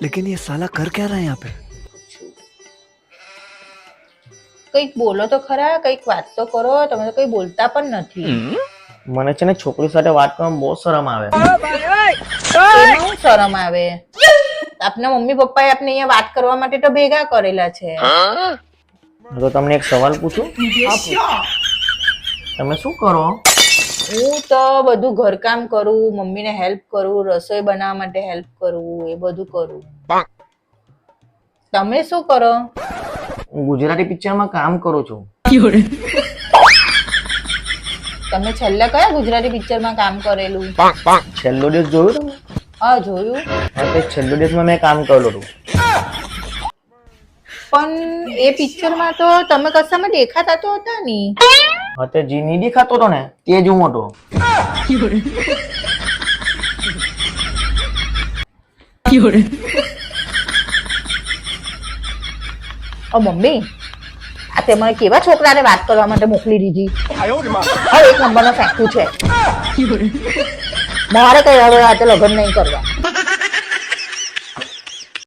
लेकिन ये साला कर क्या रहा है यहाँ पे? કંઈક બોલો તો ખરા, કંઈક વાત તો કરો. તમે તો કંઈ બોલતા પણ નથી. મને છે ને છોકરી સાથે વાત કરવામાં બહુ શરમ આવે. એમાં શું શરમ આવે? આપના મમ્મી પપ્પાએ આપને અહીંયા વાત કરવા માટે તો ભેગા કરેલા છે. તો તમને એક સવાલ પૂછું? તમે શું કરો? હું તો બધું ઘરકામ કરું, મમ્મીને હેલ્પ કરું, રસોઈ બનાવવા માટે હેલ્પ કરું, એ બધું કરું. તમે શું કરો? હું ગુજરાતી પિક્ચરમાં કામ કરું છું. તમે છેલ્લે કયા ગુજરાતી પિક્ચરમાં કામ કરેલું? છેલ્લો દિવસ જોયું તમે? હા, જોયું. હા, તે છેલ્લો દિવસમાં મેં કામ કરેલું હતું. પણ એ પિક્ચરમાં તો તમે કશામાં દેખાતા તો હતા નહીં. હા, તે જીની દેખાતો હતો ને તે જ હું હતો. મમ્મી, આ તે મને કેવા છોકરાને વાત કરવા માટે મોકલી દીધી? હવે એક નંબરનો ફેંકવું છે. મારે કઈ હવે આ લગ્ન નહીં કરવા.